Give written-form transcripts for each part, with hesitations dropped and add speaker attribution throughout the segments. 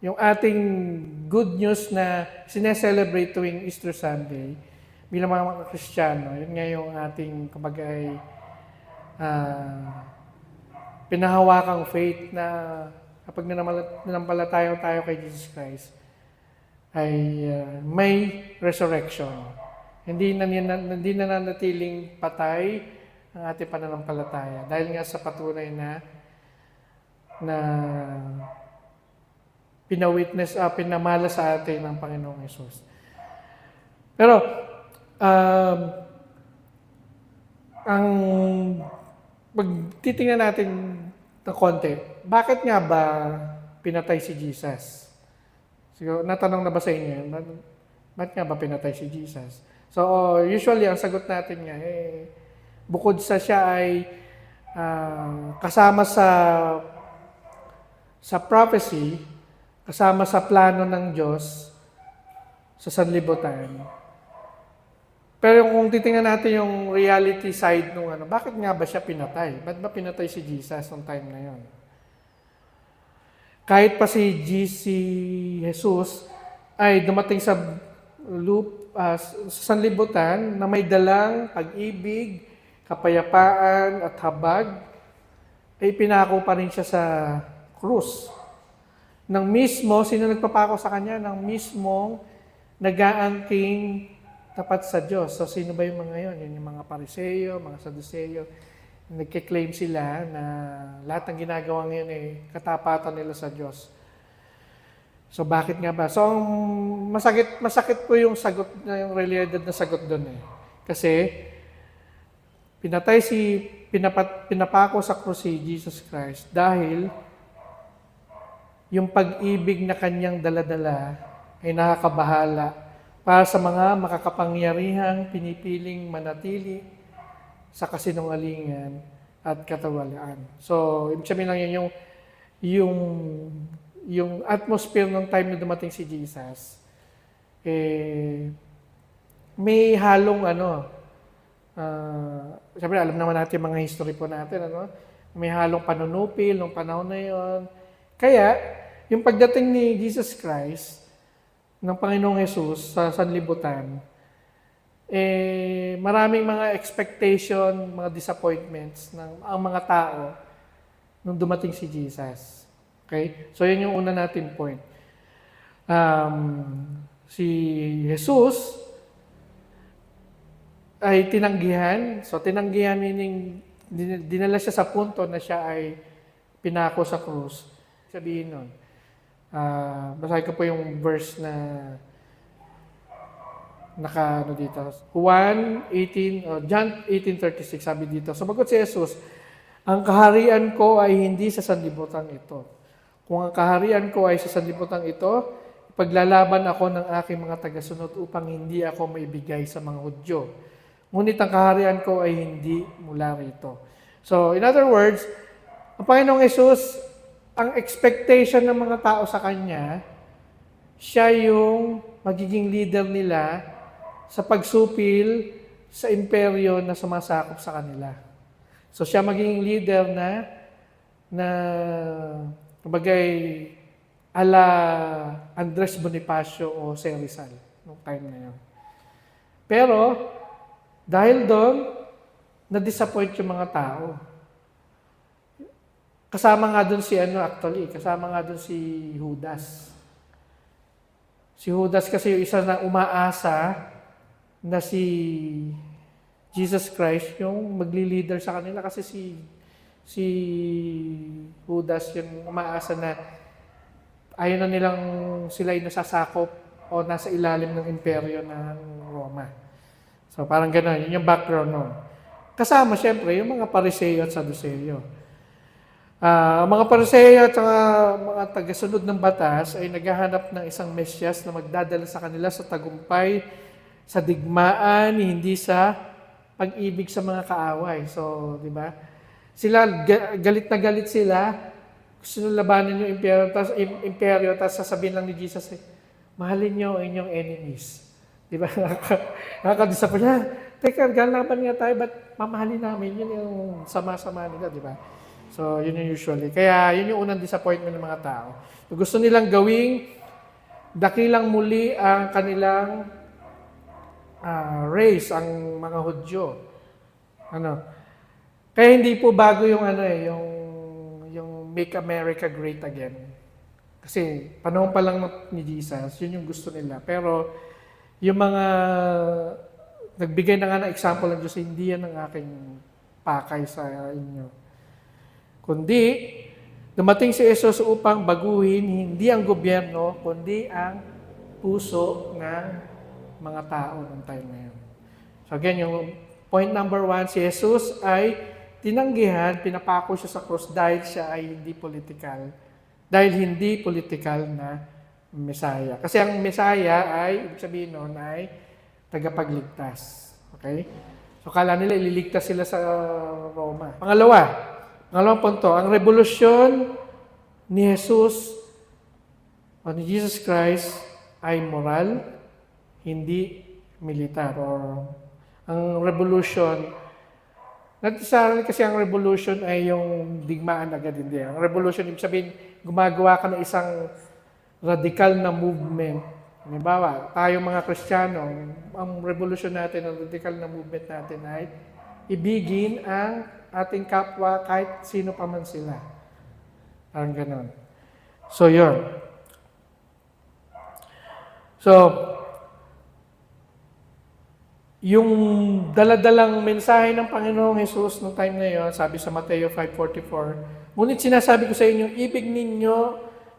Speaker 1: yung ating good news na sineselebrate tuwing Easter Sunday bilang mga Kristiyano, yun nga yung ating kumbaga ay pinahawakang faith na kapag nanampalataya tayo kay Jesus Christ, ay may resurrection. Hindi nananatiling patay ang ating pananampalataya dahil nga sa patunay na pinamala sa atin ng Panginoong Hesus. Pero, ang titingnan natin ng konti, bakit nga ba pinatay si Jesus? Siguro, natanong na ba sa inyo? Bakit nga ba pinatay si Jesus? So, usually, ang sagot natin nga, bukod sa siya ay kasama sa prophecy, kasama sa plano ng Diyos sa sanlibutan. Pero kung titingnan natin yung reality side nung bakit nga ba siya pinatay? Ba't ba pinatay si Jesus nung time na yon? Kahit pa si Jesus ay dumating sa sanlibutan na may dalang pag-ibig, kapayapaan at habag, ay pinako pa rin siya sa krus. Nang mismo, sino nagpapako sa kanya? Nang mismong nag-aangking tapat sa Diyos. So, sino ba yung mga yun? Yung mga Pariseo, mga Saduceo. Nagkiklaim sila na lahat ng ginagawa ngayon ay katapatan nila sa Diyos. So, bakit nga ba? So, masakit po yung sagot, yung related na sagot doon eh. Kasi, pinapako sa krus si Jesus Christ dahil yung pag-ibig na kanyang daladala ay nakakabahala para sa mga makakapangyarihang pinipiling manatili sa kasinungalingan at katawalaan. So, ibig sabihin lang yun, yung atmosphere ng time na dumating si Jesus, may halong siyempre alam naman natin mga history po natin, may halong panunupil nung panahon na yon. Kaya, yung pagdating ni Jesus Christ, ng Panginoong Hesus sa sanlibutan, maraming mga expectation, mga disappointments ng ang mga tao nung dumating si Jesus. Okay? So, yun yung una natin point. Si Jesus ay tinanggihan. So, tinanggihan meaning dinala siya sa punto na siya ay pinako sa krus. Sabihin nun. Basahin ko po yung verse na dito. John 18:36, sabi dito. Sumagot si Jesus, ang kaharian ko ay hindi sa sanlibutan ito. Kung ang kaharian ko ay sa sanlibutan ito, paglalaban ako ng aking mga tagasunod upang hindi ako maibigay sa mga Hudyo. Ngunit ang kaharian ko ay hindi mula rito. So, in other words, ang Panginoong Hesus, ang expectation ng mga tao sa Kanya, siya yung magiging leader nila sa pagsupil sa imperyo na sumasakop sa kanila. So siya magiging leader na kumagay ala Andres Bonifacio o si Rizal noong time na yun. Pero dahil doon, na-disappoint yung mga tao. Kasama nga doon kasama nga doon si Judas. Si Judas kasi yung isa na umaasa na si Jesus Christ yung magli-leader sa kanila kasi si Judas yung umaasa na ayaw na nilang sila yung nasasakop o nasa ilalim ng imperyo ng Roma. So parang gano'n, yun yung background nun. Kasama siyempre yung mga Pariseo at Saduceo. Mga Pariseo at mga tagasunod ng batas ay naghahanap ng isang Mesyas na magdadala sa kanila sa tagumpay, sa digmaan, hindi sa pag-ibig sa mga kaaway. So, di ba? Sila, galit na galit sila, gusto nila labanan yung imperyo, tapos sasabihin lang ni Jesus, mahalin niyo ang inyong enemies. Di ba? Nakakadisappoint. Teka, galaban nga tayo, ba't mamahalin namin? Yun yung sama-sama nila, di ba? So, yun yung usually. Kaya, yun yung unang disappointment ng mga tao. Gusto nilang gawing dakilang muli ang kanilang race, ang mga Hudyo. Kaya hindi po bago yung yung Make America Great Again. Kasi panahon pa lang ni Jesus, yun yung gusto nila. Pero yung mga nagbigay na nga ng example ng Diyos, hindi yan ang aking pakay sa inyo. Kundi, dumating si Jesus upang baguhin hindi ang gobyerno, kundi ang puso ng mga tao ng time na yun. So again, yung point number 1, si Jesus ay tinanggihan, pinapako siya sa cross dahil siya ay hindi political. Dahil hindi political na Messiah. Kasi ang Messiah ay, ibig sabihin nun, ay tagapagligtas. Okay? So kala nila ililigtas sila sa Roma. Pangalawang punto, ang revolusyon ni Jesus o ni Jesus Christ ay moral, hindi militar. Or ang revolution, natisarali kasi ang revolution ay yung digmaan agad, hindi. Ang revolution, ibig sabihin, gumagawa ka ng isang radical na movement. Halimbawa, tayo mga Kristiyano, ang revolution natin, ang radical na movement natin ay ibigin ang ating kapwa kahit sino pa man sila. Parang ganon. So, yun. So, yung daladalang mensahe ng Panginoong Jesus noong time na yon, sabi sa Mateo 5:44, ngunit sinasabi ko sa inyo,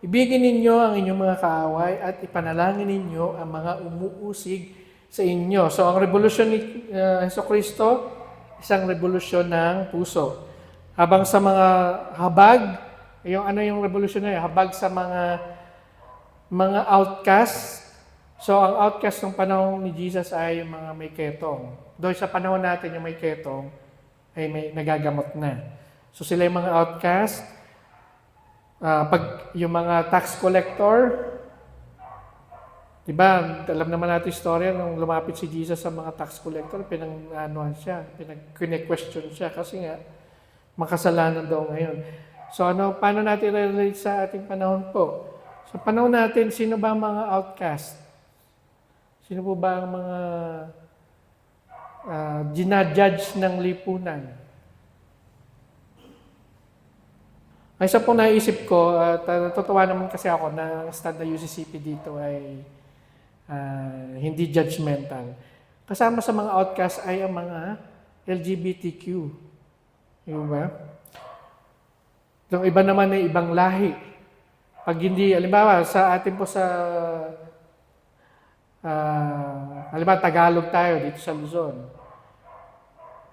Speaker 1: ibigin ninyo ang inyong mga kaaway at ipanalangin ninyo ang mga umuusig sa inyo. So, ang revolusyon ni Jesucristo, isang revolusyon ng puso. Habang sa mga habag, yung revolusyon na yun? Habag sa mga outcasts. So, ang outcast ng panahon ni Jesus ay yung mga may ketong. Doon sa panahon natin, yung may ketong ay may nagagamot na. So, sila yung mga outcast. Pag yung mga tax collector, diba, alam naman natin istorya, nung lumapit si Jesus sa mga tax collector, pinag-question siya kasi nga, makasalanan daw ngayon. So, paano natin relate sa ating panahon po? Sa panahon natin, sino ba ang mga outcast? Sino po ba ang mga ginajudge ng lipunan? Ay, isa po naisip ko, at natutuwa naman kasi ako na stand na UCCP dito ay hindi judgmental. Kasama sa mga outcast ay ang mga LGBTQ. Yung ba? Yung iba naman ay ibang lahi. Pag hindi, halimbawa, sa atin po halimbawa, Tagalog tayo dito sa Luzon.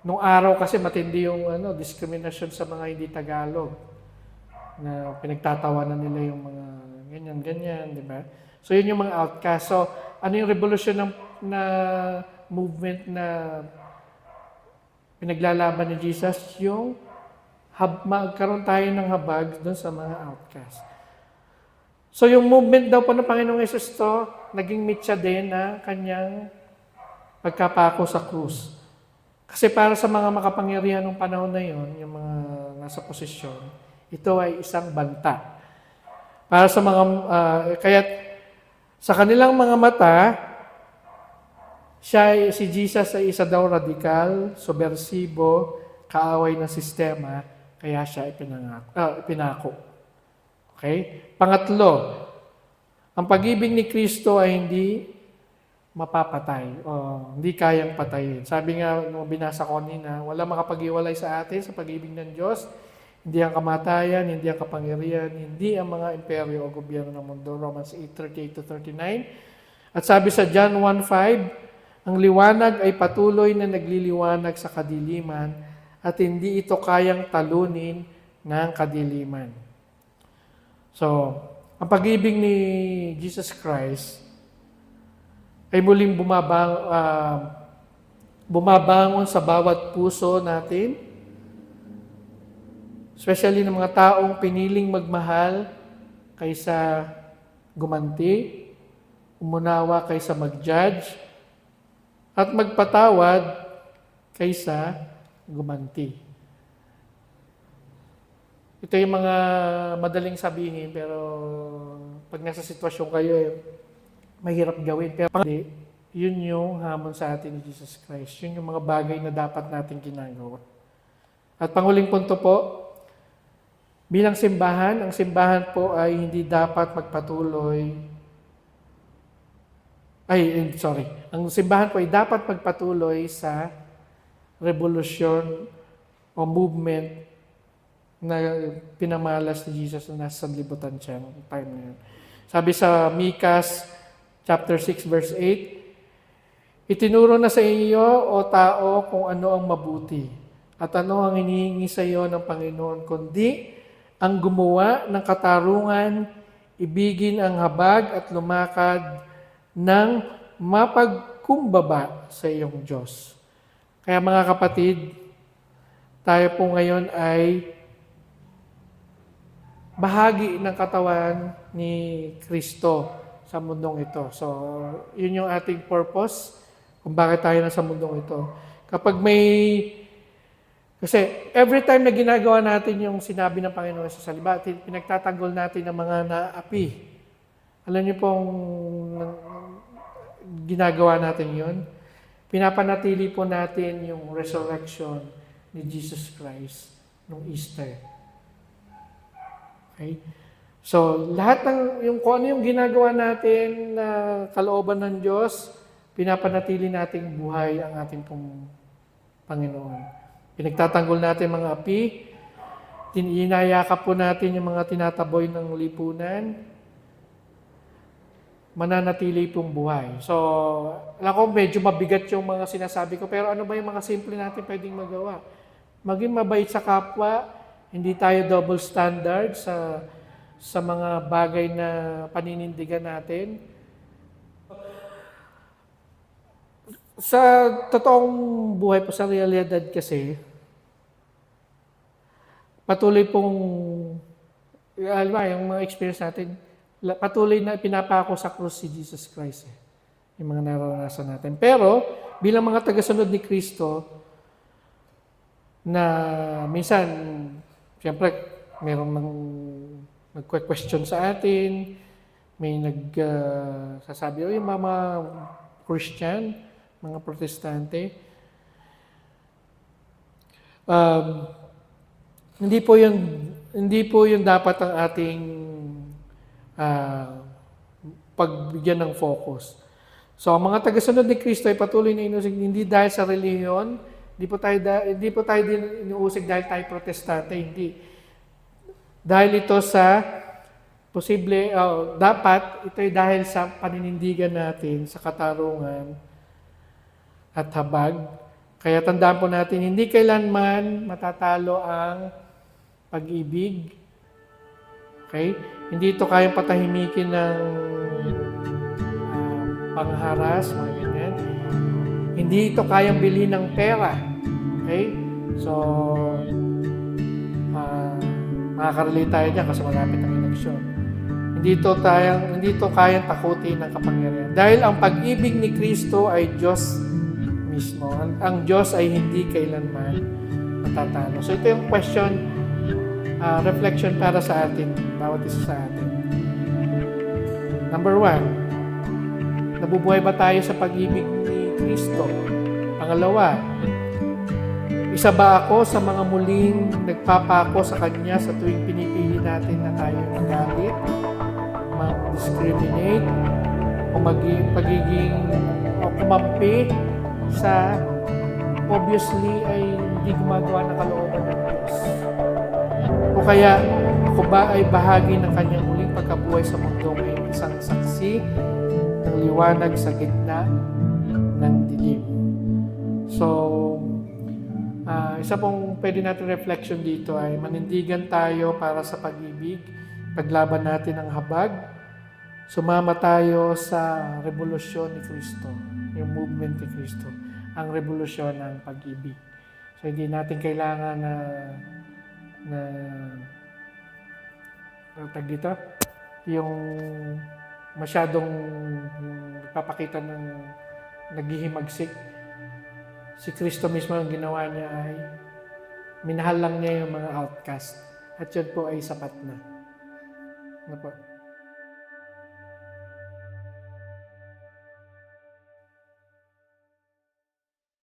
Speaker 1: Nung araw kasi matindi yung diskriminasyon sa mga hindi Tagalog. Na pinagtatawanan nila yung mga ganyan, di ba? So, yun yung mga outcast. So, ano yung revolusyon na movement na pinaglalaban ni Jesus? Yung magkaroon tayo ng habag doon sa mga outcast. So, yung movement daw po ng Panginoong Yesus to, naging mitya din na kanyang pagkapako sa krus. Kasi para sa mga makapangyarihan ng panahon na yon, yung mga nasa posisyon, ito ay isang banta. Para sa mga, kaya sa kanilang mga mata, si Jesus ay isa daw radikal, subversibo, kaaway ng sistema, kaya siya ipinako. Okay? Pangatlo, ang pag-ibig ni Kristo ay hindi mapapatay o hindi kayang patayin. Sabi nga, nung binasa ko kanina, wala makapag-iwalay sa atin sa pag-ibig ng Diyos. Hindi ang kamatayan, hindi ang kapangyarihan, hindi ang mga imperyo o gobyerno ng mundo. Romans 8:38-39. At sabi sa John 1:5, ang liwanag ay patuloy na nagliliwanag sa kadiliman at hindi ito kayang talunin ng kadiliman. So, ang pag-ibig ni Jesus Christ ay muling bumabangon sa bawat puso natin, especially ng mga taong piniling magmahal kaysa gumanti, umunawa kaysa mag-judge, at magpatawad kaysa gumanti. Ito yung mga madaling sabihin pero pag nasa sitwasyon kayo, mahirap gawin. Pero hindi, yun yung hamon sa atin ni Jesus Christ. Yun yung mga bagay na dapat natin ginagawa. At panghuling punto po, bilang simbahan, ang simbahan po ay hindi dapat magpatuloy. Ang simbahan po ay dapat magpatuloy sa revolusyon o movement na pinamalas ni Jesus na nasa sanlibutan siya noong time na yun. Sabi sa Micas chapter 6 verse 8, itinuro na sa iyo, o tao, kung ano ang mabuti at ano ang hinihingi sa iyo ng Panginoon, kundi ang gumawa ng katarungan, ibigin ang habag at lumakad ng mapagkumbaba sa iyong Diyos. Kaya mga kapatid, tayo po ngayon ay bahagi ng katawan ni Kristo sa mundong ito. So, yun yung ating purpose kung bakit tayo nasa mundong ito. Kasi every time na ginagawa natin yung sinabi ng Panginoon sa salita, pinagtatanggol natin ang mga naapi. Alam niyo pong ginagawa natin yun? Pinapanatili po natin yung resurrection ni Jesus Christ nung Easter. Okay? So, lahat ng kung ano yung ginagawa natin na kalooban ng Diyos, pinapanatili nating buhay ang ating pong Panginoon. Pinagtatanggol natin mga api, inayakap po natin yung mga tinataboy ng lipunan, mananatili pong buhay. So, alam ko medyo mabigat yung mga sinasabi ko, pero ano ba yung mga simple natin pwedeng magawa? Maging mabait sa kapwa, hindi tayo double standard sa mga bagay na paninindigan natin. Sa totoong buhay po, sa realidad kasi, patuloy pong, yung mga experience natin, patuloy na pinapako sa krus si Jesus Christ. Yung mga naranasan natin. Pero, bilang mga tagasunod ni Kristo, na minsan, siyempre, mayroong nag-question sa atin, may nagsasabi, yung mga Christian, mga Protestante, hindi po yun dapat ang ating pagbigyan ng focus. So, ang mga tagasunod ni Kristo ay patuloy na inusig, hindi dahil sa relihiyon, hindi po tayo din inuusig dahil tayo Protestante, hindi. Dahil ito sa dapat ito ay dahil sa paninindigan natin sa katarungan at habag. Kaya tandaan po natin, hindi kailanman matatalo ang pag-ibig. Okay? Hindi ito kayang patahimikin ng pangharas, mga ganyan. Hindi ito kayang bilhin ng pera. Okay? So, makakarelate tayo dyan kasi malapit ang eleksyon. Hindi ito kayang takutin ng kapangyarihan. Dahil ang pag-ibig ni Kristo ay Diyos mismo. Ang Diyos ay hindi kailanman matatalo. So, ito yung reflection para sa atin, bawat isa sa atin. Number 1, nabubuhay ba tayo sa pag-ibig ni Kristo? Pangalawa, isa ba ako sa mga muling nagpapako sa Kanya sa tuwing pinipili natin na tayo magalit, mag-discriminate, o kumampi sa obviously ay hindi gumagawa ng kalooban ng Diyos? O kaya, ako ba ay bahagi ng Kanyang muling pagkabuhay sa mundo ay isang saksi ng liwanag sa gitna ng dilim? So, isa pong pwede natin reflection dito ay manindigan tayo para sa pag-ibig, paglaban natin ang habag, sumama tayo sa revolusyon ni Kristo, yung movement ni Kristo, ang revolusyon ng pag-ibig. So, hindi natin kailangan yung masyadong papakita ng naghihimagsik. Si Kristo mismo ang ginawa niya ay minahal lang niya yung mga outcast. At yun po ay sapat na. Ano po?